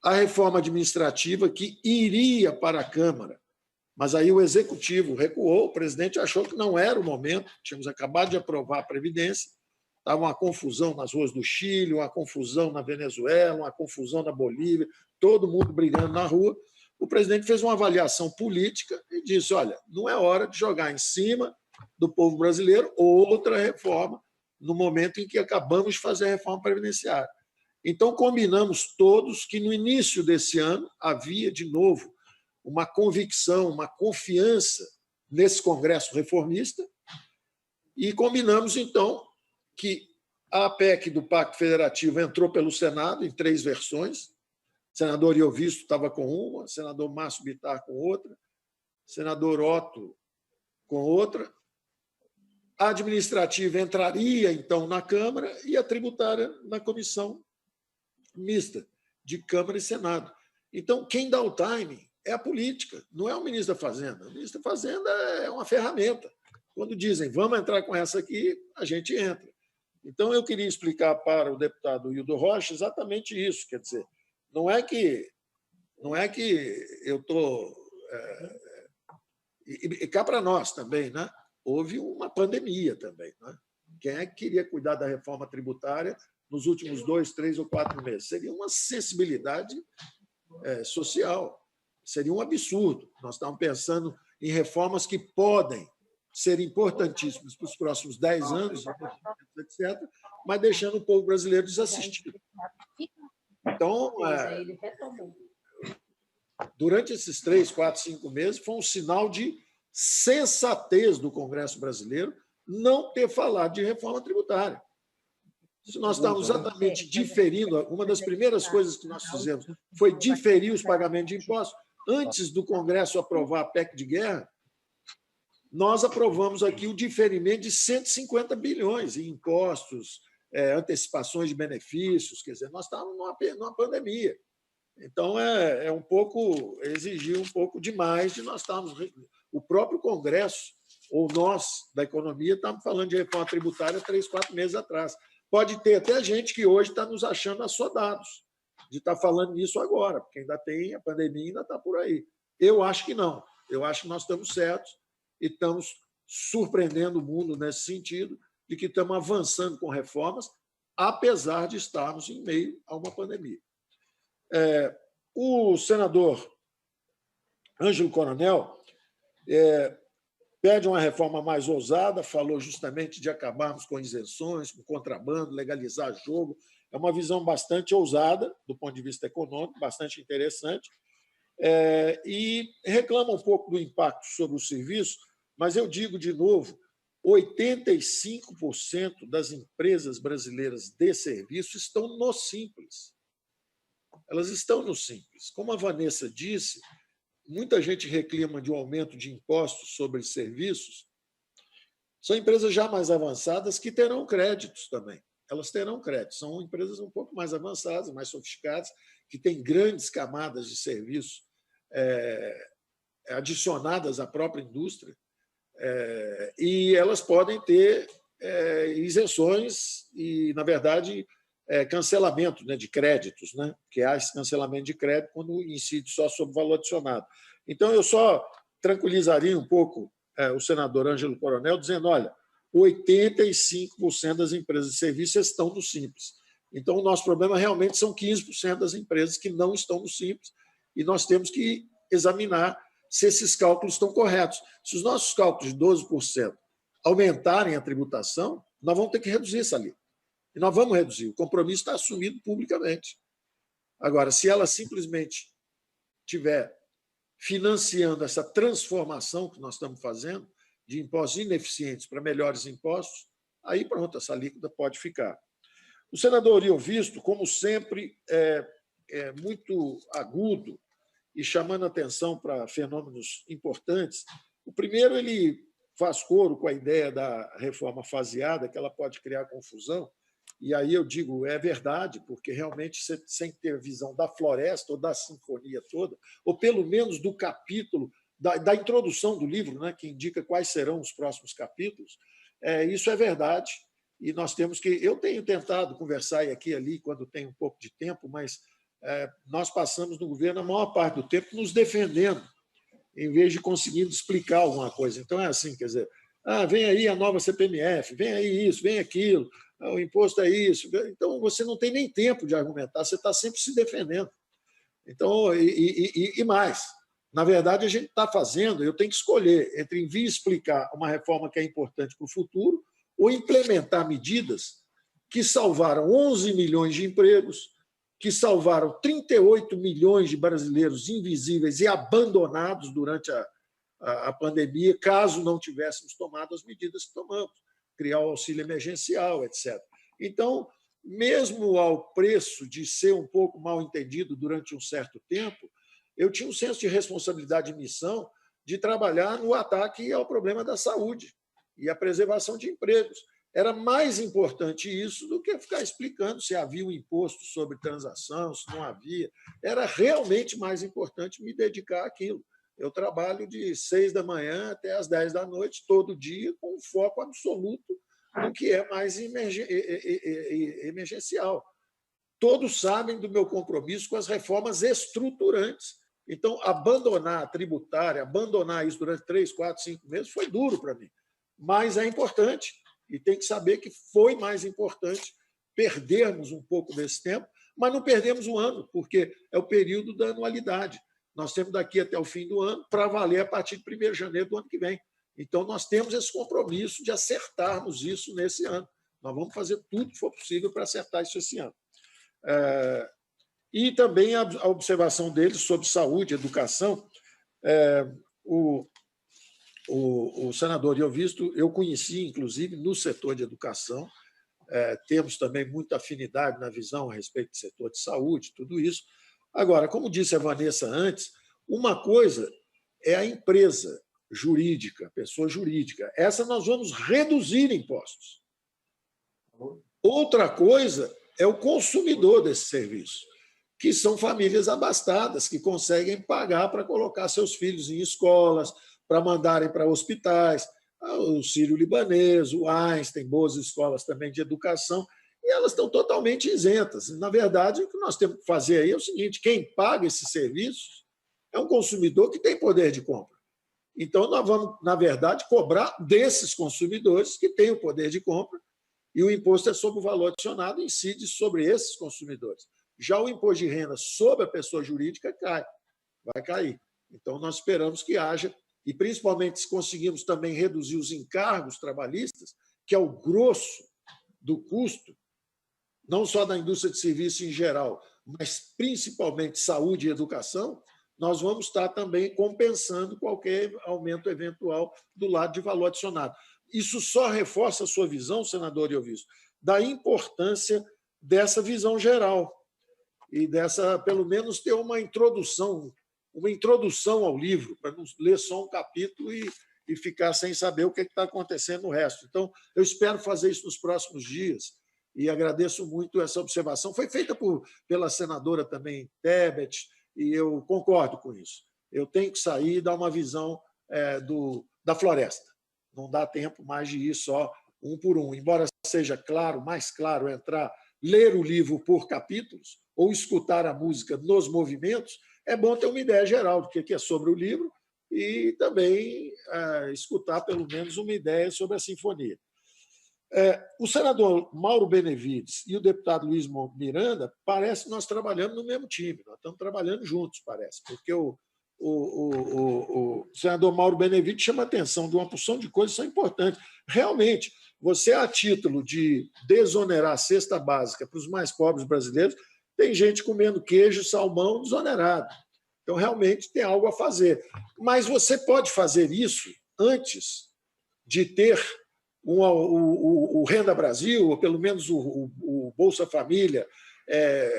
a reforma administrativa que iria para a Câmara, mas aí o Executivo recuou, o presidente achou que não era o momento, tínhamos acabado de aprovar a Previdência, estava uma confusão nas ruas do Chile, uma confusão na Venezuela, uma confusão na Bolívia, todo mundo brigando na rua. O presidente fez uma avaliação política e disse, olha, não é hora de jogar em cima do povo brasileiro outra reforma no momento em que acabamos de fazer a reforma previdenciária. Então, combinamos todos que no início desse ano havia, de novo, uma convicção, uma confiança nesse Congresso reformista e combinamos, então, que a PEC do Pacto Federativo entrou pelo Senado em 3 versões. O senador Iovisto estava com uma, o senador Márcio Bittar com outra, o senador Otto com outra. A administrativa entraria, então, na Câmara e a tributária na comissão mista de Câmara e Senado. Então, quem dá o timing é a política, não é o ministro da Fazenda. O ministro da Fazenda é uma ferramenta. Quando dizem, vamos entrar com essa aqui, a gente entra. Então, eu queria explicar para o deputado Hildo Rocha exatamente isso. Quer dizer, não é que eu estou... E cá para nós também, né? Houve uma pandemia também. Né? Quem é que queria cuidar da reforma tributária nos últimos 2, 3 ou 4 meses? Seria uma sensibilidade social. Seria um absurdo. Nós estamos pensando em reformas que podem ser importantíssimas para os próximos 10 anos, etc., mas deixando o povo brasileiro desassistido. Então, durante esses 3, 4, 5 meses, foi um sinal de sensatez do Congresso brasileiro não ter falado de reforma tributária. Se nós estávamos exatamente diferindo, uma das primeiras coisas que nós fizemos foi diferir os pagamentos de impostos. Antes do Congresso aprovar a PEC de guerra, nós aprovamos aqui o diferimento de 150 bilhões em impostos, antecipações de benefícios, quer dizer, nós estávamos numa pandemia. Então, exigiu um pouco demais de nós estarmos... O próprio Congresso, ou nós, da economia, estamos falando de reforma tributária 3, 4 meses atrás. Pode ter até gente que hoje está nos achando assodados de estar falando nisso agora, porque ainda tem a pandemia, ainda está por aí. Eu acho que não. Eu acho que nós estamos certos e estamos surpreendendo o mundo nesse sentido, de que estamos avançando com reformas, apesar de estarmos em meio a uma pandemia. O senador Ângelo Coronel pede uma reforma mais ousada, falou justamente de acabarmos com isenções, com contrabando, legalizar jogo. É uma visão bastante ousada, do ponto de vista econômico, bastante interessante, e reclama um pouco do impacto sobre o serviço, mas eu digo de novo, 85% das empresas brasileiras de serviço estão no Simples. Elas estão no Simples. Como a Vanessa disse, muita gente reclama de um aumento de impostos sobre serviços. São empresas já mais avançadas que terão créditos também. Elas terão créditos. São empresas um pouco mais avançadas, mais sofisticadas, que têm grandes camadas de serviço adicionadas à própria indústria, e elas podem ter isenções e, na verdade, cancelamento, né, de créditos, né, que há esse cancelamento de crédito quando incide só sobre valor adicionado. Então, eu só tranquilizaria um pouco o senador Ângelo Coronel, dizendo, olha, 85% das empresas de serviço estão no Simples. Então, o nosso problema realmente são 15% das empresas que não estão no Simples, e nós temos que examinar se esses cálculos estão corretos. Se os nossos cálculos de 12% aumentarem a tributação, nós vamos ter que reduzir essa alíquota. E nós vamos reduzir. O compromisso está assumido publicamente. Agora, se ela simplesmente estiver financiando essa transformação que nós estamos fazendo de impostos ineficientes para melhores impostos, aí pronto, essa alíquota pode ficar. O senador Iovisto, como sempre, é muito agudo e chamando atenção para fenômenos importantes. O primeiro, ele faz coro com a ideia da reforma faseada, que ela pode criar confusão, e aí eu digo, é verdade, porque realmente você, sem ter visão da floresta ou da sinfonia toda, ou pelo menos do capítulo, da introdução do livro, né, que indica quais serão os próximos capítulos, isso é verdade, e nós temos que... Eu tenho tentado conversar aqui e ali, quando tenho um pouco de tempo, mas nós passamos no governo a maior parte do tempo nos defendendo, em vez de conseguindo explicar alguma coisa. Então, é assim, quer dizer, vem aí a nova CPMF, vem aí isso, vem aquilo, o imposto é isso. Então, você não tem nem tempo de argumentar, você está sempre se defendendo. Então, e mais, na verdade, a gente está fazendo, eu tenho que escolher entre vir explicar uma reforma que é importante para o futuro ou implementar medidas que salvaram 11 milhões de empregos, que salvaram 38 milhões de brasileiros invisíveis e abandonados durante a pandemia, caso não tivéssemos tomado as medidas que tomamos, criar o auxílio emergencial, etc. Então, mesmo ao preço de ser um pouco mal entendido durante um certo tempo, eu tinha um senso de responsabilidade e missão de trabalhar no ataque ao problema da saúde e a preservação de empregos. Era mais importante isso do que ficar explicando se havia um imposto sobre transação, se não havia. Era realmente mais importante me dedicar àquilo. Eu trabalho de 6 da manhã até as 10 da noite, todo dia, com um foco absoluto no que é mais emergencial. Todos sabem do meu compromisso com as reformas estruturantes. Então, abandonar a tributária, abandonar isso durante 3, 4, 5 meses foi duro para mim. Mas é importante. E tem que saber que foi mais importante perdermos um pouco desse tempo, mas não perdemos um ano, porque é o período da anualidade. Nós temos daqui até o fim do ano para valer a partir de 1º de janeiro do ano que vem. Então, nós temos esse compromisso de acertarmos isso nesse ano. Nós vamos fazer tudo que for possível para acertar isso esse ano. E também a observação deles sobre saúde, educação. O senador Iovisto, eu conheci, inclusive, no setor de educação, temos também muita afinidade na visão a respeito do setor de saúde, tudo isso. Agora, como disse a Vanessa antes, uma coisa é a empresa jurídica, a pessoa jurídica. Essa nós vamos reduzir impostos. Outra coisa é o consumidor desse serviço, que são famílias abastadas, que conseguem pagar para colocar seus filhos em escolas, para mandarem para hospitais, o Sírio-Libanês, o Einstein, boas escolas também de educação, e elas estão totalmente isentas. Na verdade, o que nós temos que fazer aí é o seguinte: quem paga esses serviços é um consumidor que tem poder de compra. Então, nós vamos, na verdade, cobrar desses consumidores que têm o poder de compra, e o imposto é sobre o valor adicionado, incide sobre esses consumidores. Já o imposto de renda sobre a pessoa jurídica vai cair. Então, nós esperamos que haja, e principalmente se conseguirmos também reduzir os encargos trabalhistas, que é o grosso do custo, não só da indústria de serviço em geral, mas principalmente saúde e educação, nós vamos estar também compensando qualquer aumento eventual do lado de valor adicionado. Isso só reforça a sua visão, senador Iovisto, da importância dessa visão geral e dessa, pelo menos, ter uma introdução ao livro, para não ler só um capítulo e ficar sem saber o que está acontecendo no resto. Então, eu espero fazer isso nos próximos dias e agradeço muito essa observação. Foi feita pela senadora também, Tebet, e eu concordo com isso. Eu tenho que sair e dar uma visão da floresta. Não dá tempo mais de ir só um por um. Embora seja claro, mais claro, ler o livro por capítulos ou escutar a música nos movimentos, é bom ter uma ideia geral do que é sobre o livro e também escutar, pelo menos, uma ideia sobre a sinfonia. O senador Mauro Benevides e o deputado Luiz Miranda, parece que nós trabalhamos no mesmo time, nós estamos trabalhando juntos, parece, porque o senador Mauro Benevides chama a atenção de uma porção de coisas que são importantes. Realmente, você, a título de desonerar a cesta básica para os mais pobres brasileiros, tem gente comendo queijo, salmão desonerado. Então, realmente, tem algo a fazer. Mas você pode fazer isso antes de ter o Renda Brasil, ou pelo menos o Bolsa Família,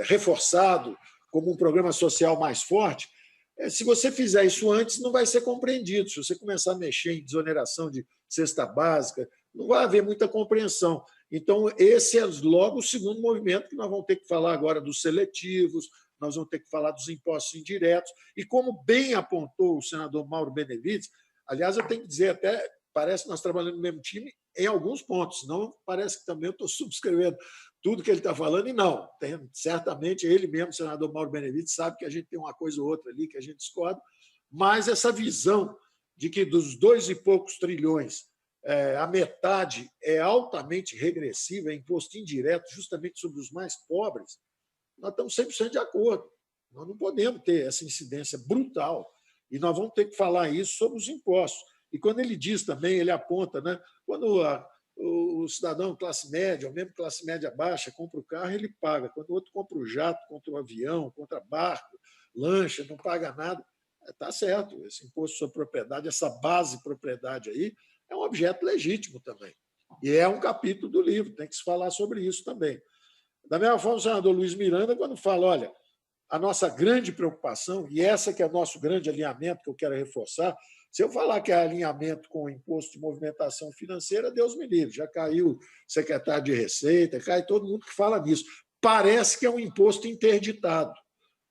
reforçado como um programa social mais forte. Se você fizer isso antes, não vai ser compreendido. Se você começar a mexer em desoneração de cesta básica, não vai haver muita compreensão. Então, esse é logo o segundo movimento que nós vamos ter que falar agora dos seletivos, nós vamos ter que falar dos impostos indiretos. E como bem apontou o senador Mauro Benevides, aliás, eu tenho que dizer até, parece que nós trabalhamos no mesmo time em alguns pontos, não parece que também eu estou subscrevendo tudo que ele está falando, e não. Certamente ele mesmo, o senador Mauro Benevides, sabe que a gente tem uma coisa ou outra ali que a gente discorda, mas essa visão de que dos 2 e poucos trilhões, a metade é altamente regressiva, é imposto indireto, justamente sobre os mais pobres, nós estamos 100% de acordo. Nós não podemos ter essa incidência brutal e nós vamos ter que falar isso sobre os impostos. E quando ele diz também, ele aponta, né, quando o cidadão classe média, ou mesmo classe média baixa, compra o carro, ele paga. Quando o outro compra o jato, compra o avião, compra barco, lancha, não paga nada, está certo. Esse imposto sobre propriedade, essa base propriedade aí, é um objeto legítimo também. E é um capítulo do livro, tem que se falar sobre isso também. Da mesma forma, o senador Luiz Miranda, quando fala, olha, a nossa grande preocupação, e essa que é o nosso grande alinhamento que eu quero reforçar, se eu falar que é alinhamento com o imposto de movimentação financeira, Deus me livre, já caiu o secretário de Receita, cai todo mundo que fala nisso. Parece que é um imposto interditado.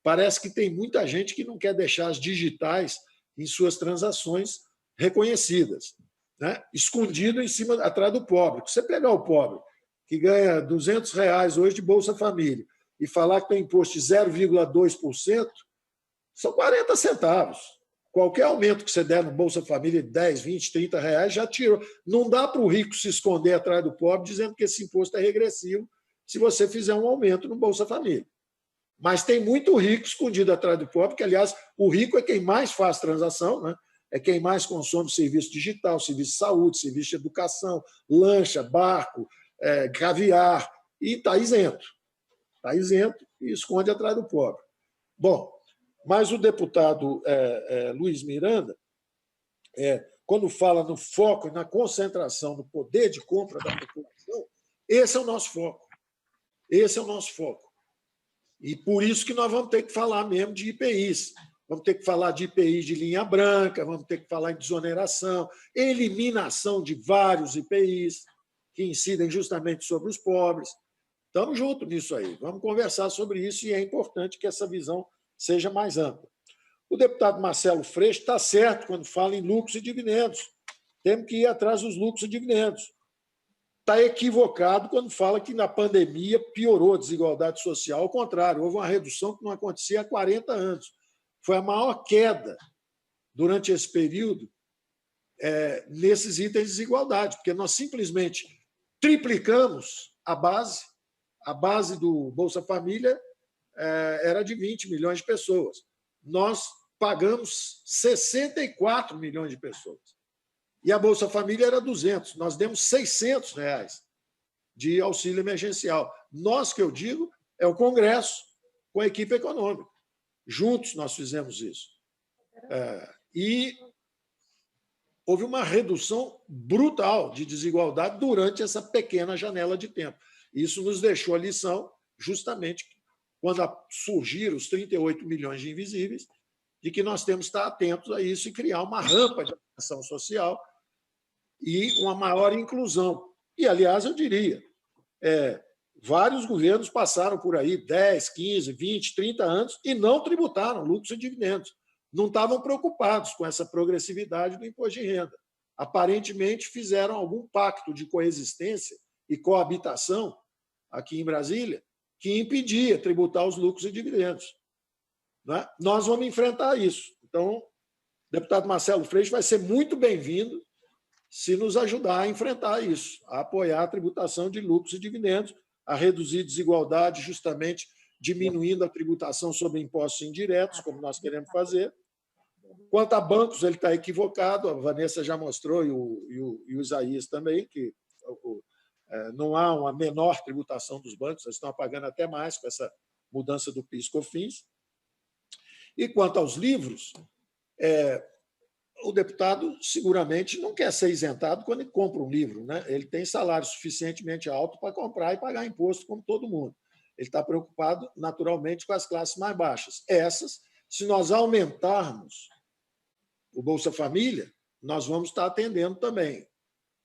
Parece que tem muita gente que não quer deixar as digitais em suas transações reconhecidas, né? Escondido em cima, atrás do pobre. Se você pegar o pobre, que ganha R$ 200 hoje de Bolsa Família, e falar que tem imposto de 0,2%, são 40 centavos. Qualquer aumento que você der no Bolsa Família de 10, 20, 30 reais já tirou. Não dá para o rico se esconder atrás do pobre dizendo que esse imposto é regressivo se você fizer um aumento no Bolsa Família. Mas tem muito rico escondido atrás do pobre, que, aliás, o rico é quem mais faz transação, né? É quem mais consome serviço digital, serviço de saúde, serviço de educação, lancha, barco, caviar, e está isento. Está isento e esconde atrás do pobre. Bom, mas o deputado Luiz Miranda, quando fala no foco e na concentração no poder de compra da população, esse é o nosso foco. Esse é o nosso foco. E por isso que nós vamos ter que falar mesmo de IPIs. Vamos ter que falar de IPIs de linha branca, vamos ter que falar em desoneração, eliminação de vários IPIs que incidem justamente sobre os pobres. Estamos juntos nisso aí. Vamos conversar sobre isso e é importante que essa visão seja mais ampla. O deputado Marcelo Freixo está certo quando fala em lucros e dividendos. Temos que ir atrás dos lucros e dividendos. Está equivocado quando fala que na pandemia piorou a desigualdade social. Ao contrário, houve uma redução que não acontecia há 40 anos. Foi a maior queda durante esse período nesses itens de desigualdade, porque nós simplesmente triplicamos a base. A base do Bolsa Família era de 20 milhões de pessoas. Nós pagamos 64 milhões de pessoas. E a Bolsa Família era 200. Nós demos R$ 600 de auxílio emergencial. Nós, que eu digo, é o Congresso com a equipe econômica. Juntos nós fizemos isso. E houve uma redução brutal de desigualdade durante essa pequena janela de tempo. Isso nos deixou a lição, justamente quando surgiram os 38 milhões de invisíveis, de que nós temos que estar atentos a isso e criar uma rampa de ação social e uma maior inclusão. E, aliás, eu diria, vários governos passaram por aí 10, 15, 20, 30 anos e não tributaram lucros e dividendos. Não estavam preocupados com essa progressividade do imposto de renda. Aparentemente, fizeram algum pacto de coexistência e coabitação aqui em Brasília que impedia tributar os lucros e dividendos. Né? Nós vamos enfrentar isso. Então, o deputado Marcelo Freixo vai ser muito bem-vindo se nos ajudar a enfrentar isso, a apoiar a tributação de lucros e dividendos, a reduzir desigualdade, justamente diminuindo a tributação sobre impostos indiretos, como nós queremos fazer. Quanto a bancos, ele está equivocado, a Vanessa já mostrou, e o Isaías também, que não há uma menor tributação dos bancos, eles estão pagando até mais com essa mudança do PIS/COFINS. E quanto aos livros, o deputado seguramente não quer ser isentado quando ele compra um livro, né? Ele tem salário suficientemente alto para comprar e pagar imposto como todo mundo. Ele está preocupado, naturalmente, com as classes mais baixas. Essas, se nós aumentarmos o Bolsa Família, nós vamos estar atendendo também.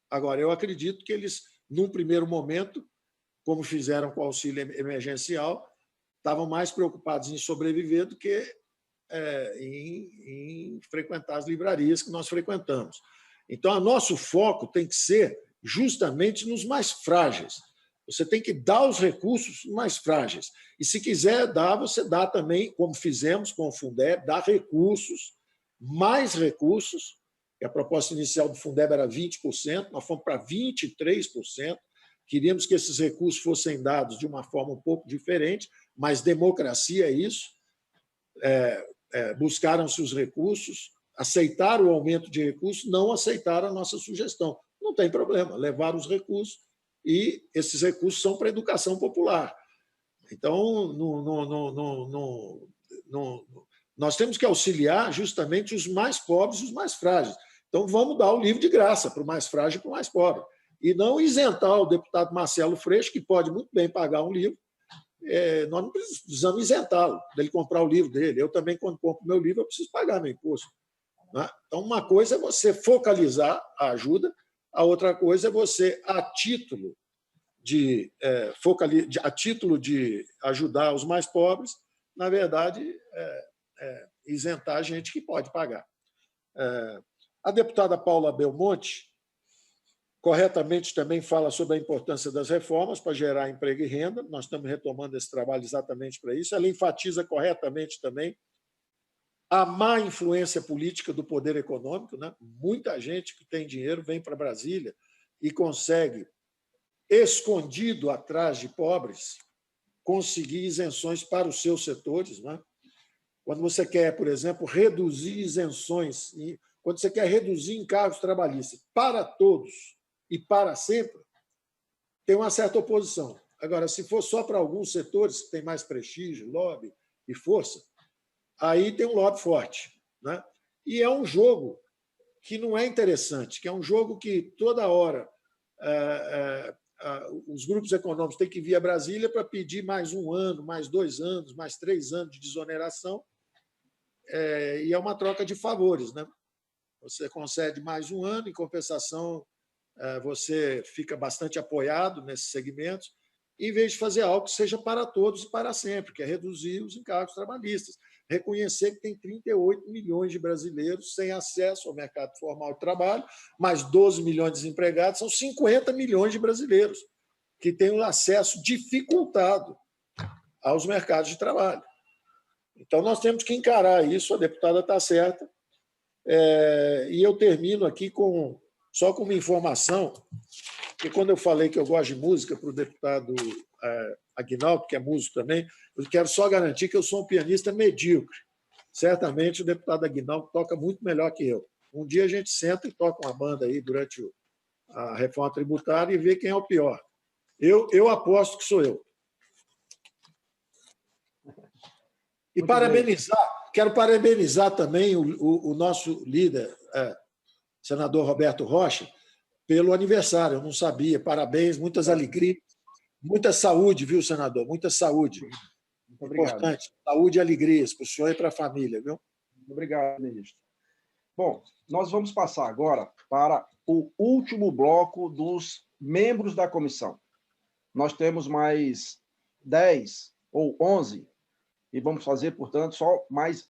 Agora, eu acredito que eles, num primeiro momento, como fizeram com o auxílio emergencial, estavam mais preocupados em sobreviver do que em frequentar as livrarias que nós frequentamos. Então, o nosso foco tem que ser justamente nos mais frágeis. Você tem que dar os recursos mais frágeis. E, se quiser dar, você dá também, como fizemos com o Fundeb, dá recursos, mais recursos, que a proposta inicial do Fundeb era 20%, nós fomos para 23%. Queríamos que esses recursos fossem dados de uma forma um pouco diferente, mas democracia é isso. Buscaram-se os recursos, aceitaram o aumento de recursos, não aceitaram a nossa sugestão. Não tem problema, levaram os recursos, e esses recursos são para a educação popular. Então, nós temos que auxiliar justamente os mais pobres e os mais frágeis. Então, vamos dar o livro de graça para o mais frágil e para o mais pobre. E não isentar o deputado Marcelo Freixo, que pode muito bem pagar um livro. Nós não precisamos isentá-lo dele comprar o livro dele. Eu também, quando compro meu livro, eu preciso pagar meu imposto. Né? Então, uma coisa é você focalizar a ajuda, a outra coisa é você, a título de ajudar os mais pobres, na verdade, isentar a gente que pode pagar. A deputada Paula Belmonte, corretamente, também fala sobre a importância das reformas para gerar emprego e renda. Nós estamos retomando esse trabalho exatamente para isso. Ela enfatiza corretamente também a má influência política do poder econômico. Né? Muita gente que tem dinheiro vem para Brasília e consegue, escondido atrás de pobres, conseguir isenções para os seus setores. Né? Quando você quer, por exemplo, reduzir isenções, quando você quer reduzir encargos trabalhistas para todos e para sempre, tem uma certa oposição. Agora, se for só para alguns setores que têm mais prestígio, lobby e força, aí tem um lobby forte. Né? E é um jogo que não é interessante, que é um jogo que toda hora os grupos econômicos têm que vir a Brasília para pedir mais 1 ano, mais 2 anos, mais 3 anos de desoneração, e é uma troca de favores. Né? Você concede mais 1 ano, em compensação, você fica bastante apoiado nesses segmentos, em vez de fazer algo que seja para todos e para sempre, que é reduzir os encargos trabalhistas, reconhecer que tem 38 milhões de brasileiros sem acesso ao mercado formal de trabalho, mais 12 milhões de desempregados, são 50 milhões de brasileiros que têm um acesso dificultado aos mercados de trabalho. Então, nós temos que encarar isso, a deputada está certa, e eu termino aqui só com uma informação, que quando eu falei que eu gosto de música para o deputado Aguinaldo, que é músico também, eu quero só garantir que eu sou um pianista medíocre. Certamente o deputado Aguinaldo toca muito melhor que eu. Um dia a gente senta e toca uma banda aí durante a reforma tributária e vê quem é o pior. Eu aposto que sou eu. E quero parabenizar também o nosso líder, senador Roberto Rocha, pelo aniversário. Eu não sabia. Parabéns, muitas alegrias, muita saúde, viu, senador? Muita saúde. Muito obrigado. Importante. Saúde e alegrias para o senhor e para a família, viu? Muito obrigado, ministro. Bom, nós vamos passar agora para o último bloco dos membros da comissão. Nós temos mais 10 ou 11 e vamos fazer, portanto, só mais